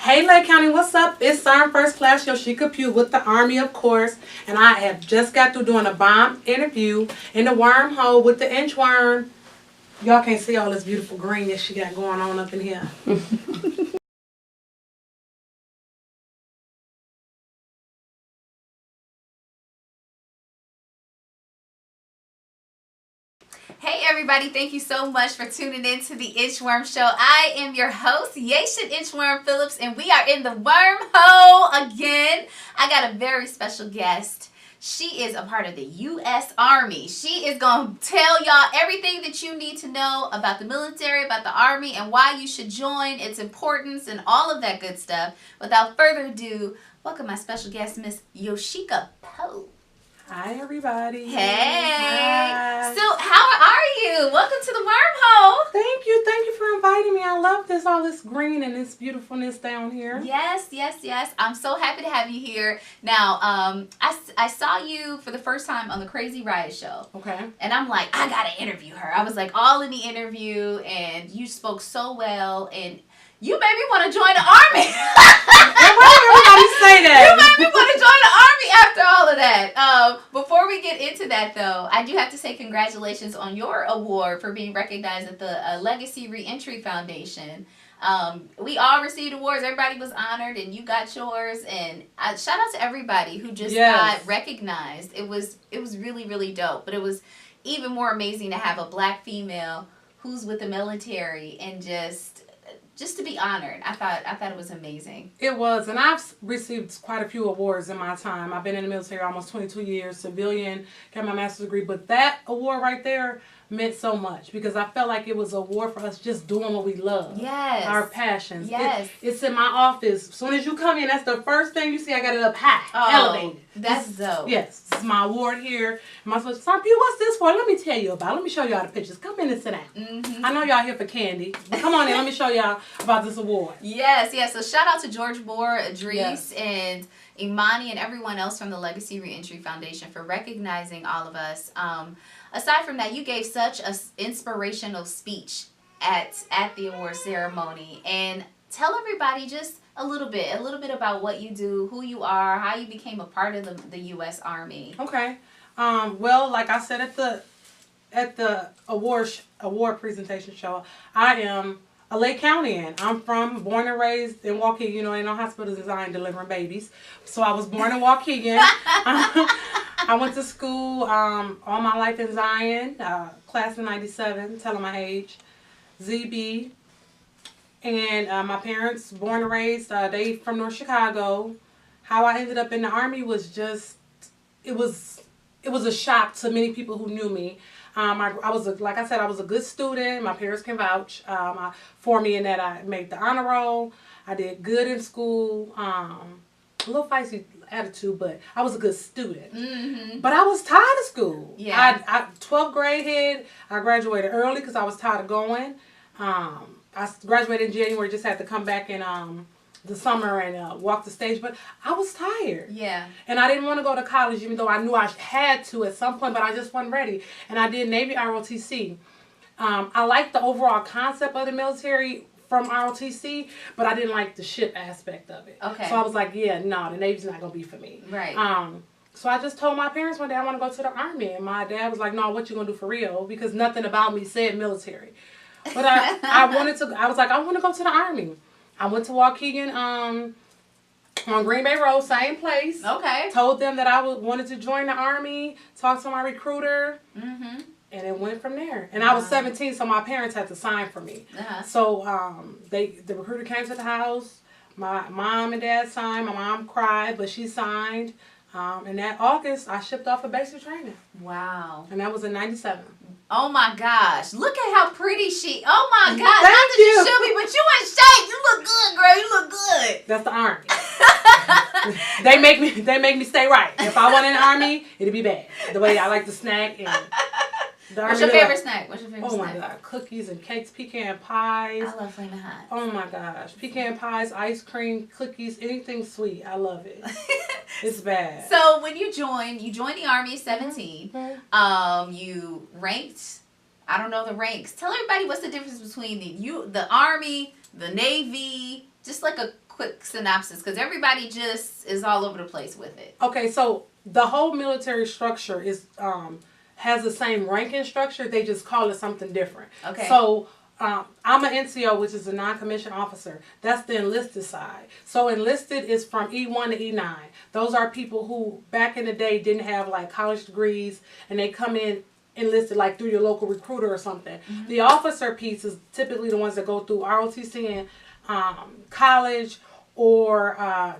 Hey Lake County, what's up? It's Sergeant First Class Yoshika Pough with the Army, of course. And I have just got through doing a bomb interview in the wormhole with the Inchworm. Y'all can't see all this beautiful green that she got going on up in here. Hey everybody, thank you so much for tuning in to the Inchworm Show. I am your host, Yoshika Inchworm Phillips, and we are in the wormhole again. I got a very special guest. She is a part of the U.S. Army. She is going to tell y'all everything that you need to know about the military, about the Army, and why you should join, its importance, and all of that good stuff. Without further ado, welcome my special guest, Miss Yoshika Pough. Hi everybody. Hey. Hi. So how are you? Welcome to the wormhole. Thank you for inviting me. I love this, all this green and this beautifulness down here. Yes. I'm so happy to have you here. Now, I saw you for the first time on the Crazy Riot Show. Okay. And I'm like, I gotta interview her. I was like all in the interview, and you spoke so well, and you made me want to join the Army. Why do everybody say that? You made me want to join the Army after all of that. Before we get into that, though, I do have to say congratulations on your award for being recognized at the Legacy Reentry Foundation. We all received awards. Everybody was honored, and you got yours. And shout out to everybody who just got recognized. It was really, really dope. But it was even more amazing to have a black female who's with the military and just to be honored. I thought it was amazing. It was, and I've received quite a few awards in my time. I've been in the military almost 22 years, civilian, got my master's degree, but that award right there meant so much because I felt like it was an award for us just doing what we love. Yes. Our passions. Yes. It's in my office. As soon as you come in, that's the first thing you see. I got it up high, elevated. That's dope. Yes, this is my award here. My supposed to say, what's this for? Let me tell you about it. Let me show y'all the pictures. Come in and sit down. Mm-hmm. I know y'all here for candy. Come on in. Let me show y'all about this award. Yes. So shout out to George Moore, Idris, and Imani, and everyone else from the Legacy Reentry Foundation for recognizing all of us. Aside from that, you gave such an inspirational speech at the award ceremony. And tell everybody just a little bit about what you do, who you are, how you became a part of the U.S. Army. Okay. Well, like I said at the award presentation show, I am a Lake Countyan. I'm born and raised in Waukegan. Ain't no hospital designed delivering babies. So I was born in Waukegan. I went to school all my life in Zion, class of 97, telling my age, ZB. And my parents, born and raised, they from North Chicago. How I ended up in the Army was just, it was a shock to many people who knew me. I was a good student. My parents can vouch for me in that I made the honor roll. I did good in school. A little feisty attitude, but I was a good student. Mm-hmm. But I was tired of school. Yeah. I 12th grade hit. I graduated early because I was tired of going. I graduated in January, just had to come back in the summer and walk the stage, but I was tired. Yeah. And I didn't want to go to college, even though I knew I had to at some point, but I just wasn't ready. And I did Navy ROTC. I liked the overall concept of the military from ROTC, but I didn't like the ship aspect of it. Okay. So I was like, the Navy's not going to be for me. Right. So I just told my parents one day I want to go to the Army. And my dad was like, no, what you going to do for real? Because nothing about me said military. But I was like, I want to go to the Army. I went to Waukegan on Green Bay Road, same place. Okay. Told them that I wanted to join the Army, talked to my recruiter, and it went from there. And I was 17, so my parents had to sign for me. Uh-huh. So the recruiter came to the house. My mom and dad signed. My mom cried, but she signed. And that August, I shipped off for basic training. Wow. And that was in 97. Oh my gosh. Look at how pretty oh my God. Not Thank that you should be, but you in shape. You look good, girl. You look good. That's the Army. they make me stay right. If I went in the Army, it'd be bad. The way I like to snack and What's your favorite snack? Oh my God, cookies and cakes, pecan pies. I love Flamin' Hot. Oh my gosh, pecan pies, ice cream, cookies, anything sweet. I love it. It's bad. So when you joined the Army at 17. You ranked. I don't know the ranks. Tell everybody what's the difference between the Army, the Navy. just like a quick synopsis, because everybody just is all over the place with it. Okay, so the whole military structure is has the same ranking structure. They just call it something different. Okay. So I'm an NCO, which is a non-commissioned officer. That's the enlisted side. So enlisted is from E1 to E9. Those are people who back in the day didn't have like college degrees, and they come in enlisted like through your local recruiter or something. Mm-hmm. The officer piece is typically the ones that go through ROTC and college, or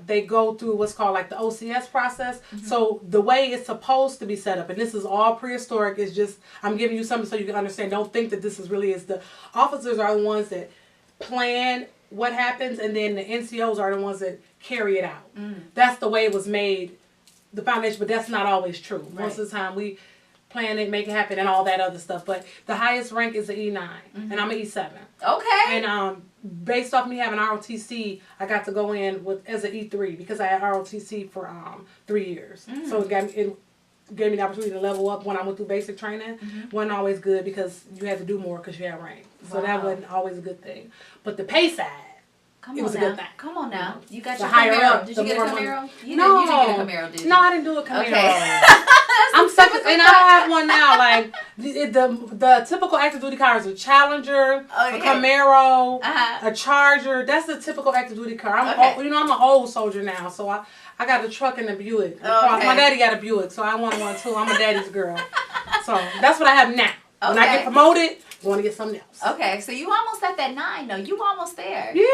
they go through what's called like the OCS process. Mm-hmm. So the way it's supposed to be set up, and this is all prehistoric, is just, I'm giving you something so you can understand. Don't think that this is really is. The officers are the ones that plan what happens, and then the NCOs are the ones that carry it out. Mm. That's the way it was made, the foundation, but that's not always true. Right. Most of the time we plan it, make it happen, and all that other stuff. But the highest rank is the E9, mm-hmm. and I'm an E7. Okay. And based off me having ROTC, I got to go in with as an E3 because I had ROTC for 3 years. Mm. So it gave me the opportunity to level up when I went through basic training. Mm-hmm. Wasn't always good because you had to do more because you had rank. So that wasn't always a good thing. But the pay side, it was a good thing. Come on now. You got the your higher Camaro. Up, did you get a Camaro? You no. You didn't get a Camaro, did you? No, I didn't do a Camaro. Okay. I'm stuck, and I have one now. Like the typical active duty car is a Challenger, a Camaro, a Charger. That's the typical active duty car. I'm an old soldier now, so I got a truck and a Buick. My daddy got a Buick, so I want one too. I'm a daddy's girl, so that's what I have now. Okay. When I get promoted, I want to get something else. Okay, so you almost at that 9 though. You almost there. Yeah.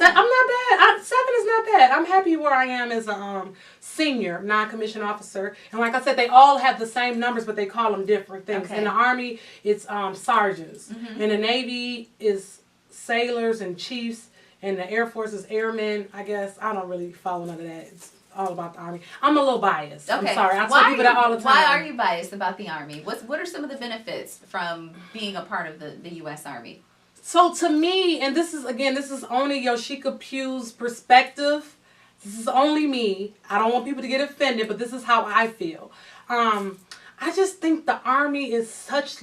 I'm not bad. 7 is not bad. I'm happy where I am as a senior non-commissioned officer. And like I said, they all have the same numbers, but they call them different things. Okay. In the Army, it's sergeants. Mm-hmm. In the Navy, it's sailors and chiefs. In the Air Force, is airmen. I guess I don't really follow none of that. It's all about the Army. I'm a little biased. Okay. I'm sorry. I tell people that all the time. Why are you biased about the Army? What are some of the benefits from being a part of the U.S. Army? So to me, and this is only Yoshika Pough's perspective. This is only me. I don't want people to get offended, but this is how I feel. I just think the Army is such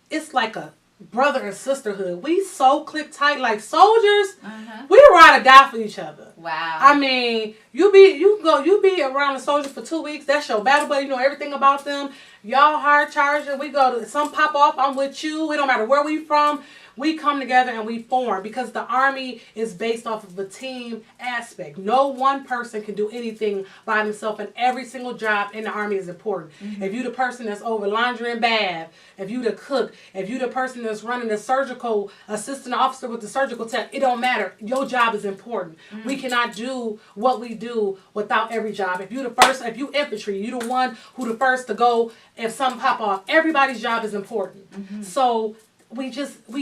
it's like a brother and sisterhood. We so click tight like soldiers. Uh-huh. We ride or die for each other. Wow. I mean, you be around a soldier for 2 weeks. That's your battle buddy. You know everything about them. Y'all hard charging. We go to some pop off. I'm with you. It don't matter where we from. We come together and we form because the Army is based off of a team aspect. No one person can do anything by themselves, and every single job in the Army is important. Mm-hmm. If you the person that's over laundry and bath, if you the cook, if you the person that's running the surgical assistant officer with the surgical tech, it don't matter. Your job is important. Mm-hmm. We cannot do what we do without every job. If you infantry, you the one who the first to go if something pop off. Everybody's job is important. Mm-hmm. So we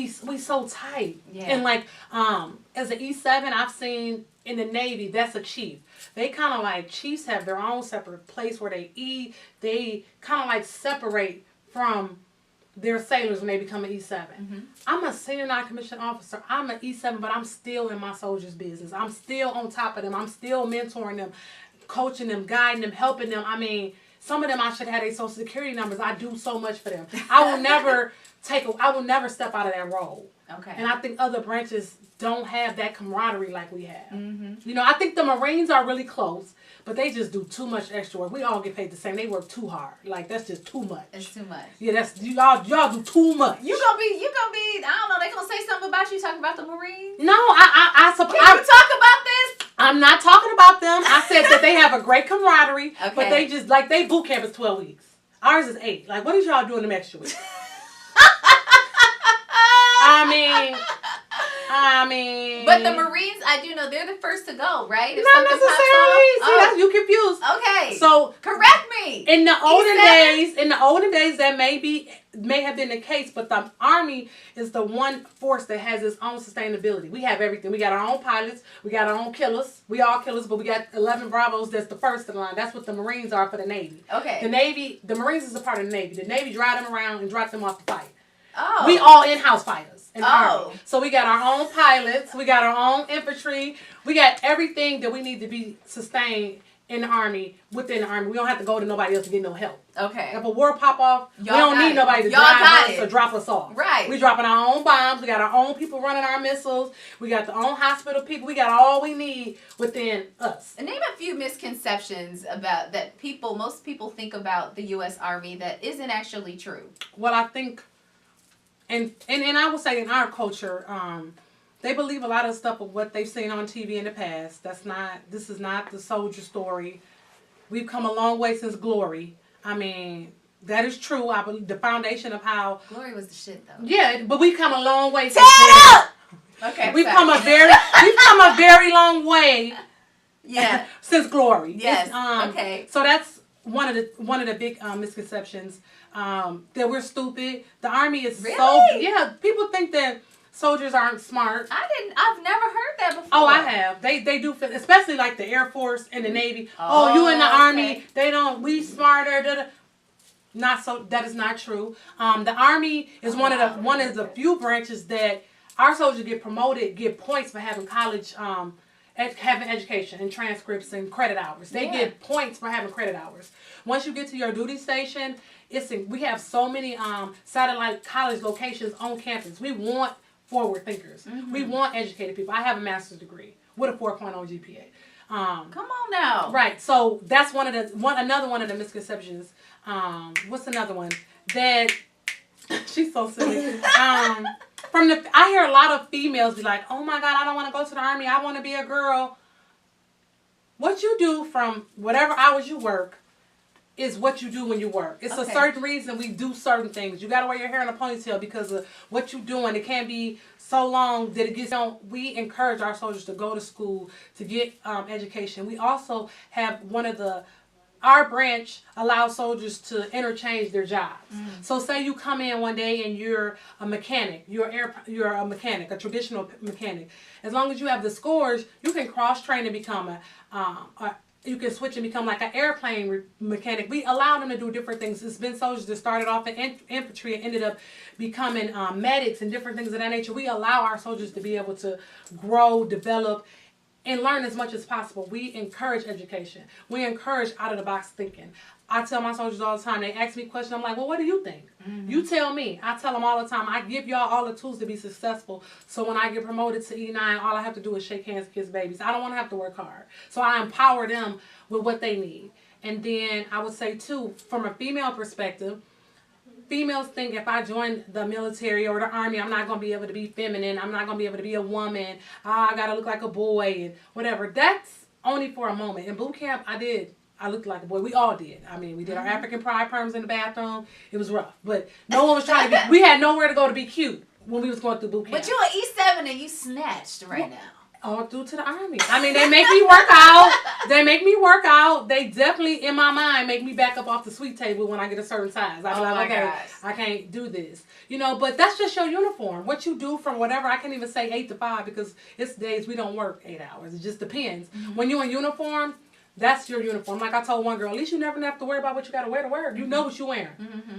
so tight. Yeah. And like as an E7, I've seen in the Navy, that's a chief. They kind of like, chiefs have their own separate place where they eat. They kind of like separate from their sailors when they become an E7. Mm-hmm. I'm a senior non-commissioned officer. I'm an E7, but I'm still in my soldiers' business. I'm still on top of them. I'm still mentoring them, coaching them, guiding them, helping them. I mean, some of them I should have their social security numbers. I do so much for them. I will never step out of that role. Okay. And I think other branches don't have that camaraderie like we have. Mm-hmm. You know, I think the Marines are really close, but they just do too much extra work. We all get paid the same. They work too hard. Like, that's just too much. It's too much. Yeah, that's y'all do too much. You gonna be. I don't know. They gonna say something about you talking about the Marines. No, Can you talk about this? I'm not talking about them. I said that they have a great camaraderie, okay. But they just like they boot camp is 12 weeks. Ours is 8. Like, what is y'all doing the extra week? I mean. But the Marines, I do know they're the first to go, right? If not necessarily. See, you confused. Okay. So correct me. In the olden days, that may have been the case, but the Army is the one force that has its own sustainability. We have everything. We got our own pilots. We got our own killers. We all killers, but we got 11 Bravos. That's the first in line. That's what the Marines are for the Navy. Okay. The Marines is a part of the Navy. The Navy drive them around and drop them off to fight. Oh. We all in-house fighters in the Army. So we got our own pilots. We got our own infantry. We got everything that we need to be sustained in the Army, within the Army. We don't have to go to nobody else to get no help. Okay. If a war pop off, we Y'all don't got need it. nobody to Y'all drive got us it. or drop us off. Right. We dropping our own bombs. We got our own people running our missiles. We got the own hospital people. We got all we need within us. And name a few misconceptions about that most people think about the U.S. Army that isn't actually true. Well, I think, and I would say in our culture, they believe a lot of stuff of what they've seen on TV in the past. This is not the soldier story. We've come a long way since Glory. I mean, that is true. I believe the foundation of how Glory was the shit, though. Yeah, but we've come a long way. Tear it up! Okay, we've come a very long way. Yeah. Since Glory. Yes. Okay. So that's one of the big misconceptions. That we're stupid. The Army is really? People think that soldiers aren't smart. I've never heard that before. Oh, I have. They do, especially like the Air Force and the Navy. Oh, you in the Army? We smarter. Not so. That is not true. The Army is one of the few branches that our soldiers get promoted, get points for having college, having education and transcripts and credit hours. They get points for having credit hours. Once you get to your duty station, we have so many satellite college locations on campus. We want forward thinkers. Mm-hmm. We want educated people. I have a master's degree with a 4.0 GPA. Come on now. Right. So that's another one of the misconceptions. What's another one? That she's so silly. I hear a lot of females be like, "Oh my God, I don't want to go to the Army. I want to be a girl." What you do from whatever hours you work is what you do when you work. It's a certain reason we do certain things. You got to wear your hair in a ponytail because of what you're doing. It can't be so long that it gets on. We encourage our soldiers to go to school, to get education. We also have our branch allows soldiers to interchange their jobs. So say you come in one day and you're a mechanic. You're a mechanic, a traditional mechanic. As long as you have the scores, you can cross-train and become you can switch and become like an airplane mechanic. We allow them to do different things. There's been soldiers that started off in infantry and ended up becoming medics and different things of that nature. We allow our soldiers to be able to grow, develop, and learn as much as possible. We encourage education. We encourage out-of-the-box thinking. I tell my soldiers all the time, they ask me questions, I'm like, well, what do you think? Mm-hmm. You tell me. I tell them all the time, I give y'all all the tools to be successful. So when I get promoted to E9, all I have to do is shake hands, kiss babies. I don't want to have to work hard. So I empower them with what they need. And then I would say, too, from a female perspective, females think if I join the military or the Army, I'm not going to be able to be feminine. I'm not going to be able to be a woman. I got to look like a boy and whatever. That's only for a moment. In boot camp, I looked like a boy. We all did. I mean, we did our African pride perms in the bathroom. It was rough. But no one was trying to be, we had nowhere to go to be cute when we was going through boot camp. But you're an E7 and you snatched right now. All due to the Army. I mean, they make me work out. They definitely, in my mind, make me back up off the sweet table when I get a certain size. I'm like, okay, I can't do this. But that's just your uniform. What you do from whatever, I can't even say 8 to 5 because it's days we don't work 8 hours. It just depends. Mm-hmm. When you're in uniform, that's your uniform. Like I told one girl, at least you never have to worry about what you got to wear to work. You know what you're wearing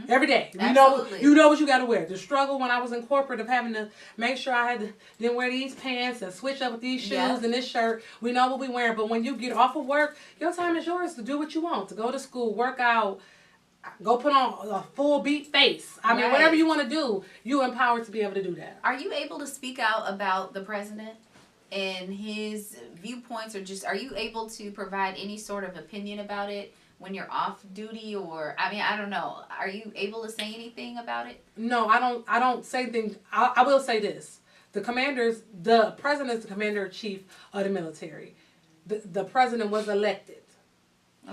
every day. You know what you got to wear. The struggle when I was in corporate of having to make sure I didn't wear these pants and switch up with these shoes and this shirt. We know what we wearing. But when you get off of work, your time is yours to do what you want. To go to school, work out, go put on a full beat face. I mean, whatever you want to do, you're empowered to be able to do that. Are you able to speak out about the president and his viewpoints, or just are you able to provide any sort of opinion about it when you're off duty? Or I don't know, are you able to say anything about it? No, I don't say things. I will say this: the president is the commander-in-chief of the military. The president was elected.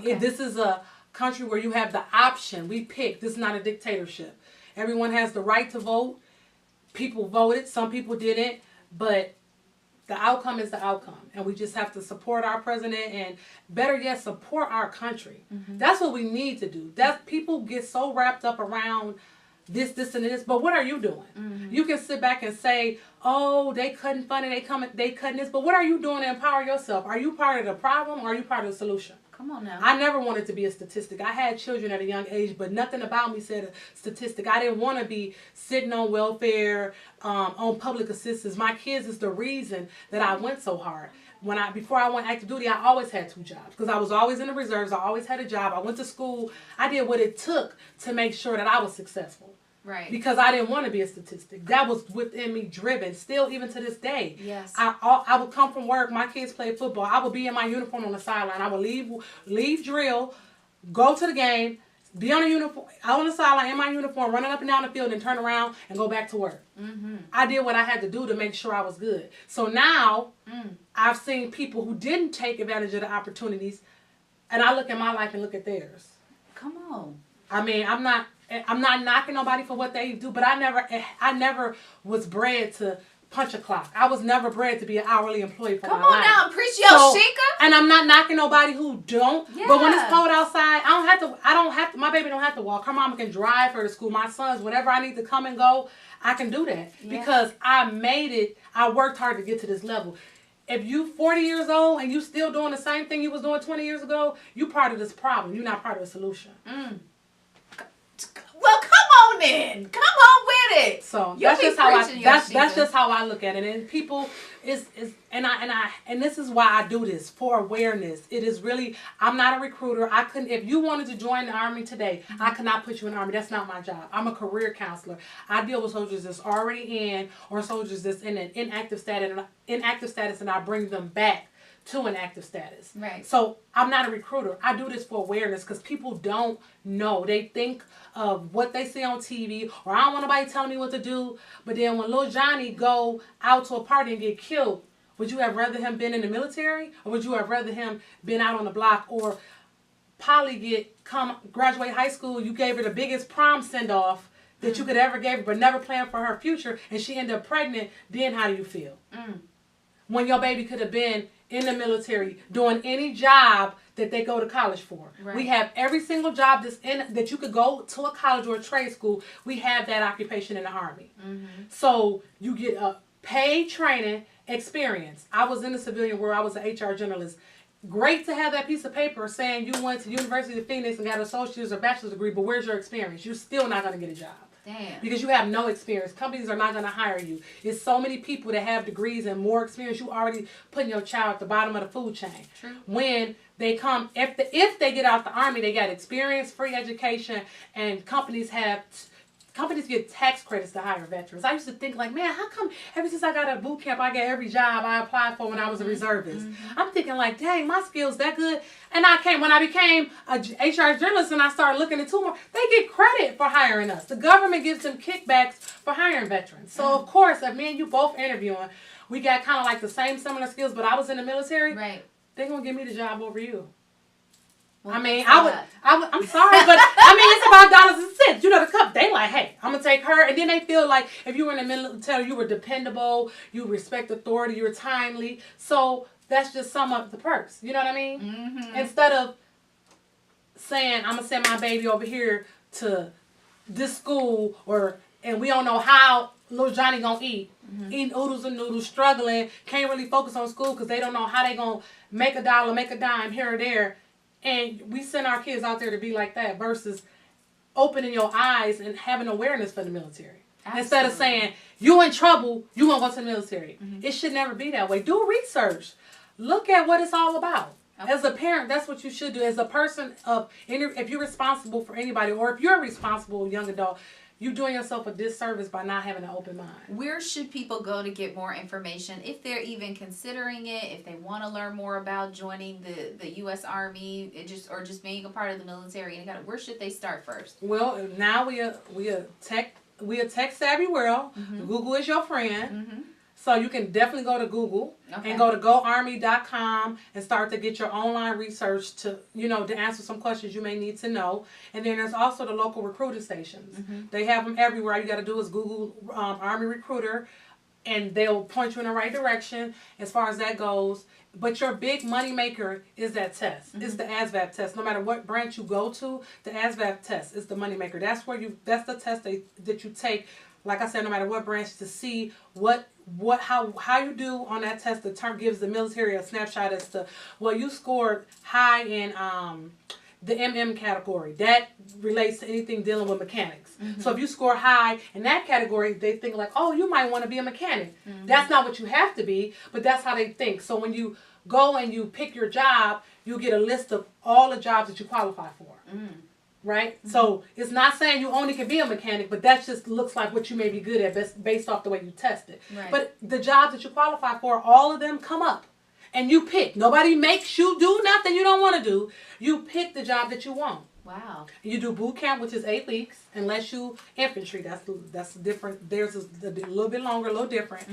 This is a country where you have the option. We pick. This is not a dictatorship. Everyone has the right to vote. People voted. Some people didn't, but the outcome is the outcome, and we just have to support our president and, better yet, support our country. Mm-hmm. That's what we need to do. People get so wrapped up around this, and this, but what are you doing? Mm-hmm. You can sit back and say, oh, they cutting funding, they cutting this, but what are you doing to empower yourself? Are you part of the problem or are you part of the solution? Come on now. I never wanted to be a statistic. I had children at a young age, but nothing about me said a statistic. I didn't want to be sitting on welfare, on public assistance. My kids is the reason that I went so hard. before I went active duty, I always had 2 jobs because I was always in the reserves. I always had a job. I went to school. I did what it took to make sure that I was successful. Right. Because I didn't want to be a statistic. That was within me, driven. Still, even to this day. Yes. I would come from work. My kids played football. I would be in my uniform on the sideline. I would leave drill, go to the game, be on the sideline in my uniform, running up and down the field, and turn around and go back to work. Mm-hmm. I did what I had to do to make sure I was good. So now I've seen people who didn't take advantage of the opportunities, and I look at my life and look at theirs. Come on. I mean, I'm not knocking nobody for what they do, but I never was bred to punch a clock. I was never bred to be an hourly employee for my life. Come on now, preach Yoshika. And I'm not knocking nobody who don't. Yeah. But when it's cold outside, I don't have to. My baby don't have to walk. Her mama can drive her to school. My sons, whenever I need to come and go, I can do that because I made it. I worked hard to get to this level. If you 40 years old and you still doing the same thing you was doing 20 years ago, you part of this problem. You're not part of the solution. Well, come on then. Come on with it. So that's just how I look at it. And people and this is why I do this, for awareness. It is really, I'm not a recruiter. If you wanted to join the Army today, I could not put you in the Army. That's not my job. I'm a career counselor. I deal with soldiers that's already in or soldiers that's in an inactive status, and I bring them back to an active status. Right. So I'm not a recruiter. I do this for awareness because people don't know. They think of what they see on TV, or I don't want nobody telling me what to do. But then when little Johnny go out to a party and get killed, would you have rather him been in the military, or would you have rather him been out on the block? Or Polly graduate high school, you gave her the biggest prom send off that you could ever give her, but never planned for her future, and she ended up pregnant. Then how do you feel? When your baby could have been in the military doing any job that they go to college for. Right. We have every single job that you could go to a college or a trade school. We have that occupation in the Army. So you get a paid training experience. I was in the civilian world. I was an HR journalist. Great to have that piece of paper saying you went to University of Phoenix and got an associate's or bachelor's degree, but where's your experience? You're still not going to get a job. Damn. Because you have no experience. Companies are not going to hire you. It's so many people that have degrees and more experience. You already putting your child at the bottom of the food chain. True. When they come, if they get out the Army, they got experience, free education, and companies get tax credits to hire veterans. I used to think like, man, how come ever since I got a boot camp, I get every job I applied for when I was a reservist? I'm thinking like, dang, my skills that good. And when I became a HR journalist and I started looking into more, they get credit for hiring us. The government gives them kickbacks for hiring veterans. So of course, if me and you both interviewing, we got kind of like the same similar skills, but I was in the military. Right. They're gonna give me the job over you. Well, I mean, I'm sorry, but I mean, it's about dollars and cents. You know, the cup, they like, hey, I'm going to take her. And then they feel like if you were in the military, you were dependable, you respect authority, you're timely. So that's just some of the perks. You know what I mean? Instead of saying, I'm going to send my baby over here to this school, and we don't know how little Johnny going to eat. Eating oodles and noodles, struggling, can't really focus on school because they don't know how they going to make a dollar, make a dime here or there. And we send our kids out there to be like that versus opening your eyes and having awareness for the military. Absolutely. Instead of saying, you in trouble, you won't go to the military. It should never be that way. Do research. Look at what it's all about. Okay. As a parent, that's what you should do. As a person, if you're responsible for anybody, or if you're a responsible young adult, you're doing yourself a disservice by not having an open mind. Where should people go to get more information, if they're even considering it, if they want to learn more about joining the U.S. Army, or just being a part of the military? Where should they start first? Well, now we a tech savvy world. Google is your friend. So you can definitely go to Google and go to goarmy.com and start to get your online research to answer some questions you may need to know. And then there's also the local recruiting stations. They have them everywhere. All you got to do is Google Army Recruiter, and they'll point you in the right direction as far as that goes. But your big money maker is that test. It's the ASVAB test. No matter what branch you go to, the ASVAB test is the money maker. That's the test that you take. Like I said, no matter what branch, to see how you do on that test. The term gives the military a snapshot as to, well, you scored high in the MM category. That relates to anything dealing with mechanics. So if you score high in that category, they think like, oh, you might want to be a mechanic. That's not what you have to be, but that's how they think. So when you go and you pick your job, you get a list of all the jobs that you qualify for. Right? So it's not saying you only can be a mechanic, but that just looks like what you may be good at based off the way you test it. Right. But the jobs that you qualify for, all of them come up. And you pick. Nobody makes you do nothing you don't want to do. You pick the job that you want. Wow. You do boot camp, which is 8 weeks, unless you infantry. That's different. Theirs is a little bit longer, a little different.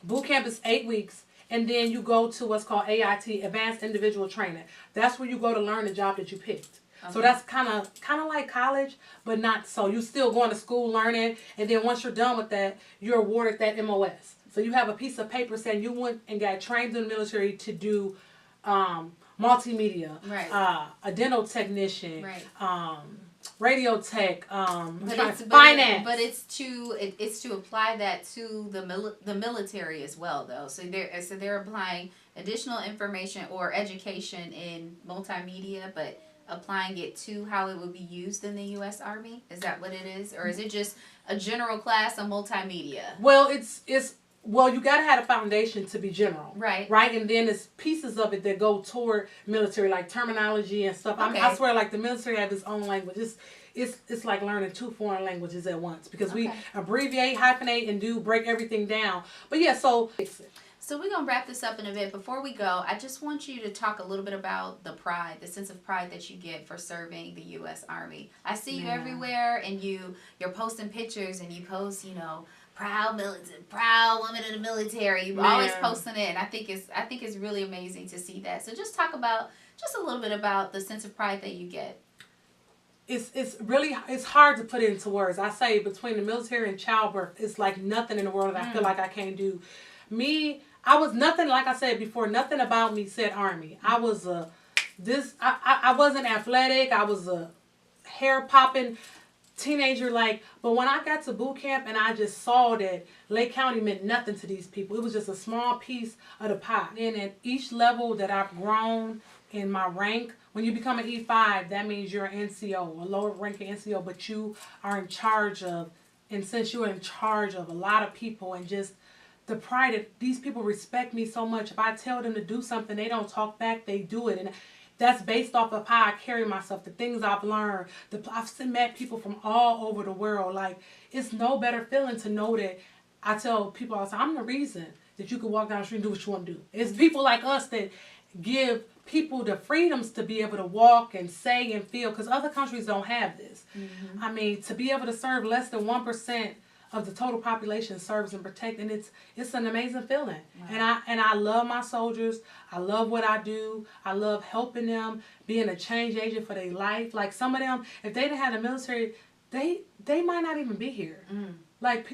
Boot camp is 8 weeks. And then you go to what's called AIT, Advanced Individual Training. That's where you go to learn the job that you picked. Okay. So that's kind of like college, but not so. You still going to school learning, and then once you're done with that, you're awarded that MOS. So you have a piece of paper saying you went and got trained in the military to do multimedia, right. A dental technician, right. Radio tech, finance. But it's to apply that to the military as well, though. So they're applying additional information or education in multimedia, but applying it to how it would be used in the U.S. Army. Is that what it is, or is it just a general class on multimedia? Well, well, you gotta have a foundation to be general, right? Right, and then there's pieces of it that go toward military, like terminology and stuff. Okay. I swear, like the military have its own language. It's like learning 2 foreign languages at once because we abbreviate, hyphenate, and break everything down. But yeah, so. So we're going to wrap this up in a bit. Before we go, I just want you to talk a little bit about the pride, the sense of pride that you get for serving the U.S. Army. I see you everywhere, and you're posting pictures, and you post, proud woman in the military. You're always posting it, and I think it's really amazing to see that. So just talk about just a little bit about the sense of pride that you get. It's hard to put it into words. I say between the military and childbirth, it's like nothing in the world that I feel like I can't do. I was nothing, like I said before, nothing about me said Army. I was I wasn't athletic. I was a hair popping teenager, but when I got to boot camp and I just saw that Lake County meant nothing to these people, it was just a small piece of the pie. And at each level that I've grown in my rank, when you become an E5, that means you're an NCO, a lower ranking NCO, but you are in charge of, and since you're in charge of a lot of people and just the pride of these people respect me so much. If I tell them to do something, they don't talk back, they do it. And that's based off of how I carry myself, the things I've learned. I've met people from all over the world. It's no better feeling to know that I tell people all the time, I'm the reason that you can walk down the street and do what you want to do. It's people like us that give people the freedoms to be able to walk and say and feel, because other countries don't have this. Mm-hmm. I mean, to be able to serve less than 1% of the total population serves and protect, and it's an amazing feeling. Wow. And I love my soldiers. I love what I do. I love helping them, being a change agent for their life. Like some of them, if they didn't have the military, they might not even be here.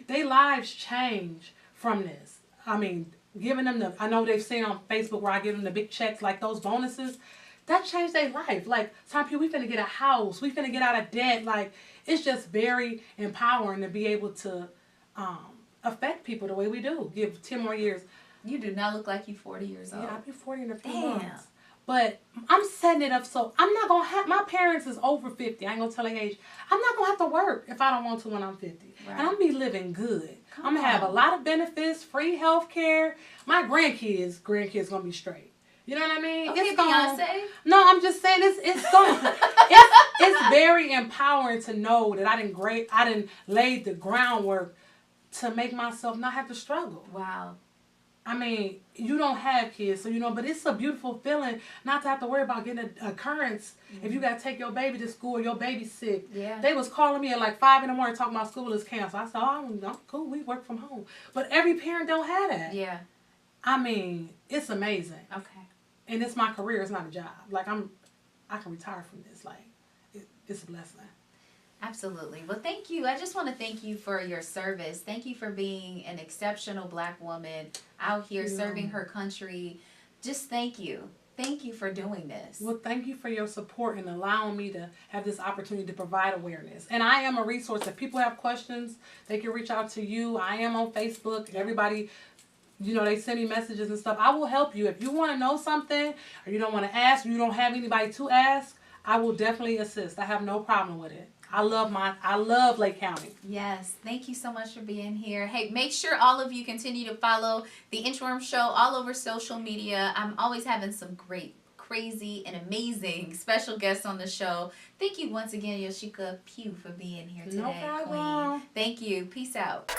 Their lives change from this. I mean, giving them I know they've seen on Facebook where I give them the big checks, like those bonuses. That changed their life. Some people, we finna get a house. We finna get out of debt. It's just very empowering to be able to affect people the way we do. Give 10 more years. You do not look like you're 40 years old. Yeah, I'll be 40 in a few months. But I'm setting it up so I'm not going to have, my parents is over 50. I ain't going to tell their age. I'm not going to have to work if I don't want to when I'm 50. Right. And I'm going to be living good. I'm going to have a lot of benefits, free health care. My grandkids going to be straight. You know what I mean? Okay, it's Beyonce. No, I'm just saying it's going. It's very empowering to know that I didn't lay the groundwork to make myself not have to struggle. Wow. I mean, you don't have kids, so but it's a beautiful feeling not to have to worry about getting a occurrence if you got to take your baby to school or your baby's sick. Yeah. They was calling me at 5 in the morning talking about school is canceled. I said, I'm cool. We work from home. But every parent don't have that. Yeah. I mean, it's amazing. Okay. And it's my career. It's not a job. I can retire from this. It's a blessing. Absolutely. Well, thank you. I just want to thank you for your service. Thank you for being an exceptional Black woman out here serving her country. Just thank you. Thank you for doing this. Well, thank you for your support and allowing me to have this opportunity to provide awareness. And I am a resource. If people have questions, they can reach out to you. I am on Facebook. Everybody, they send me messages and stuff. I will help you. If you want to know something or you don't want to ask or you don't have anybody to ask, I will definitely assist. I have no problem with it. I love Lake County. Yes, thank you so much for being here. Hey, make sure all of you continue to follow the Inchworm Show all over social media. I'm always having some great, crazy, and amazing special guests on the show. Thank you once again, Yoshika Pough, for being here today, No problem. Queen. Thank you. Peace out.